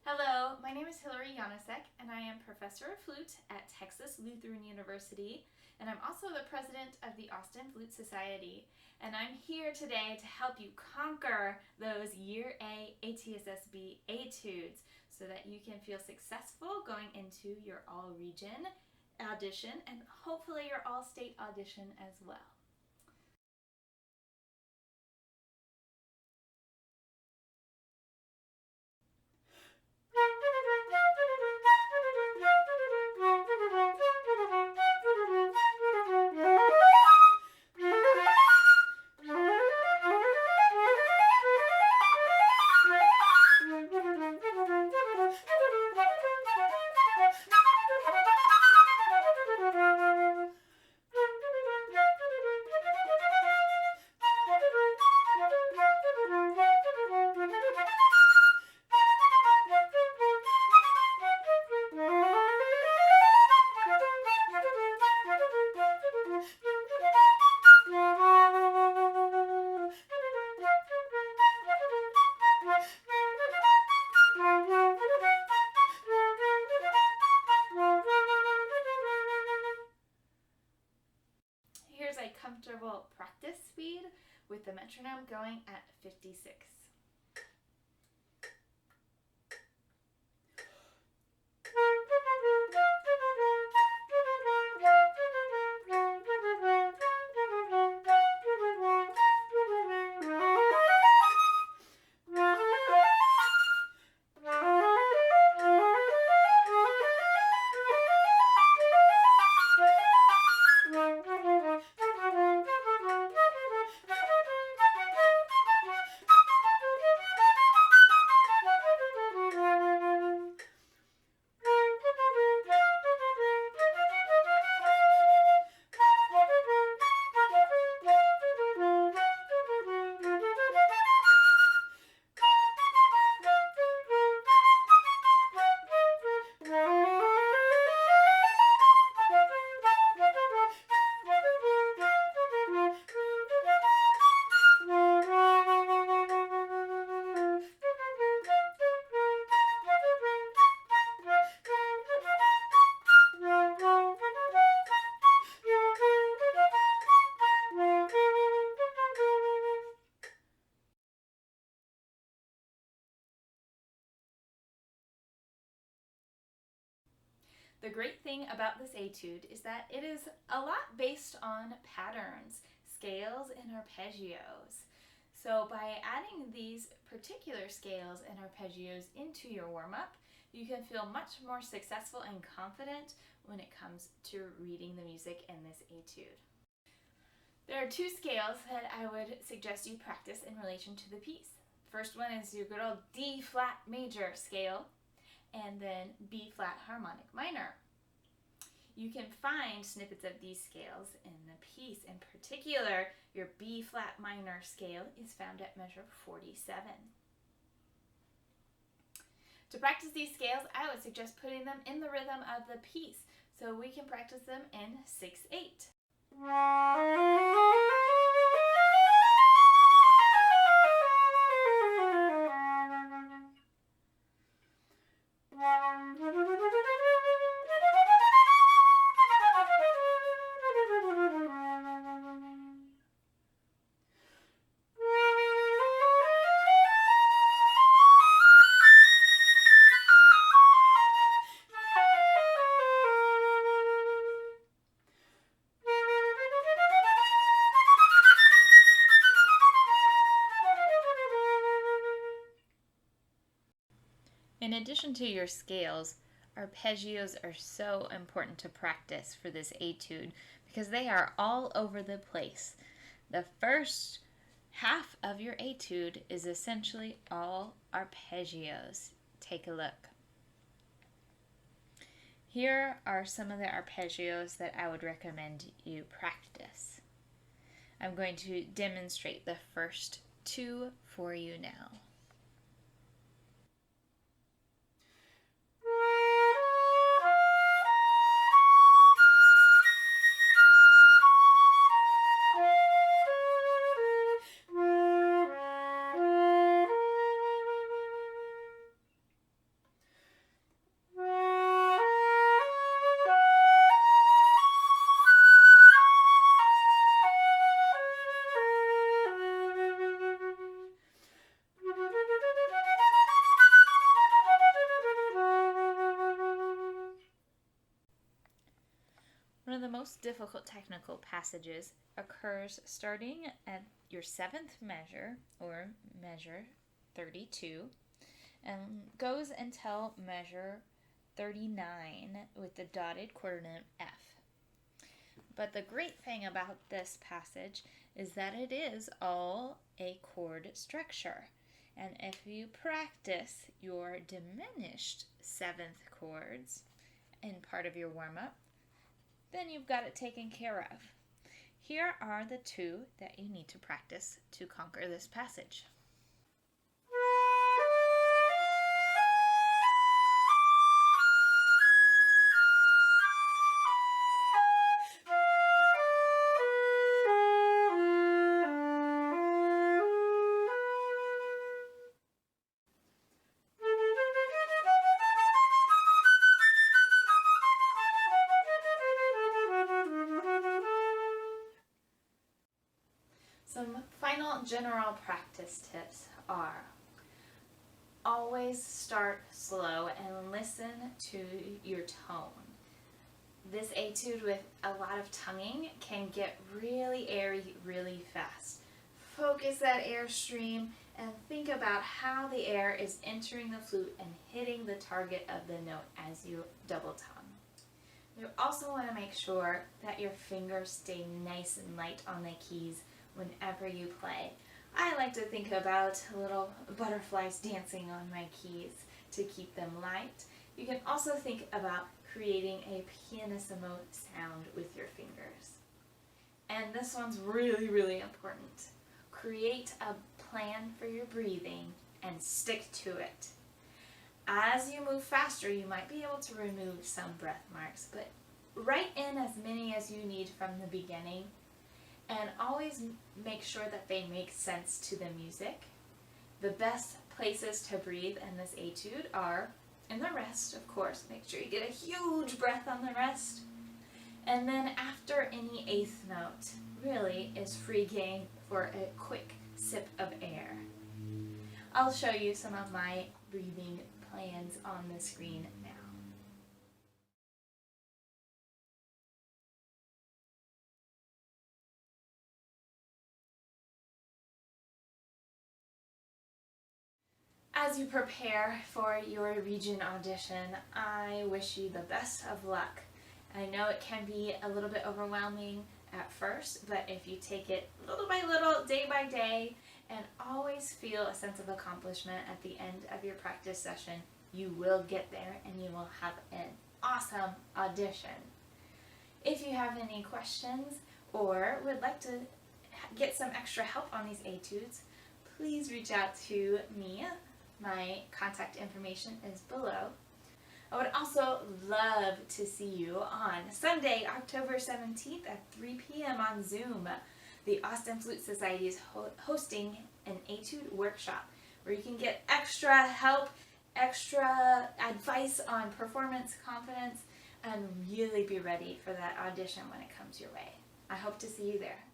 Hello, my name is Hilary Janysek, and I am Professor of Flute at Texas Lutheran University, and I'm also the President of the Austin Flute Society. And I'm here today to help you conquer those Year A ATSSB Etudes so that you can feel successful going into your all-region audition and hopefully your all-state audition as well. Here's a comfortable practice speed with the metronome going at 56. The great thing about this etude is that it is a lot based on patterns, scales, and arpeggios. So by adding these particular scales and arpeggios into your warm-up, you can feel much more successful and confident when it comes to reading the music in this etude. There are two scales that I would suggest you practice in relation to the piece. First one is your good old D flat major scale, and then B flat harmonic minor. You can find snippets of these scales in the piece. In particular, your B flat minor scale is found at measure 47. To practice these scales, I would suggest putting them in the rhythm of the piece so we can practice them in 6/8. In addition to your scales, arpeggios are so important to practice for this etude because they are all over the place. The first half of your etude is essentially all arpeggios. Take a look. Here are some of the arpeggios that I would recommend you practice. I'm going to demonstrate the first two for you now. most difficult technical passages occurs starting at your 7th measure, or measure 32, and goes until measure 39 with the dotted quarter note F. But the great thing about this passage is that it is all a chord structure. And if you practice your diminished 7th chords in part of your warm-up, then you've got it taken care of. Here are the 2 that you need to practice to conquer this passage. Some final general practice tips are: always start slow and listen to your tone. This etude with a lot of tonguing can get really airy really fast. Focus that air stream and think about how the air is entering the flute and hitting the target of the note as you double tongue. You also want to make sure that your fingers stay nice and light on the keys whenever you play. I like to think about little butterflies dancing on my keys to keep them light. You can also think about creating a pianissimo sound with your fingers. And this one's really, really important. Create a plan for your breathing and stick to it. As you move faster, you might be able to remove some breath marks, but write in as many as you need from the beginning, and always make sure that they make sense to the music. The best places to breathe in this etude are in the rest, of course. Make sure you get a huge breath on the rest. And then after any 8th note, really is free game for a quick sip of air. I'll show you some of my breathing plans on the screen now. As you prepare for your region audition, I wish you the best of luck. I know it can be a little bit overwhelming at first, but if you take it little by little, day by day, and always feel a sense of accomplishment at the end of your practice session, you will get there and you will have an awesome audition. If you have any questions or would like to get some extra help on these etudes, please reach out to me. My contact information is below. I would also love to see you on Sunday, October 17th at 3 p.m. on Zoom. The Austin Flute Society is hosting an etude workshop where you can get extra help, extra advice on performance confidence, and really be ready for that audition when it comes your way. I hope to see you there.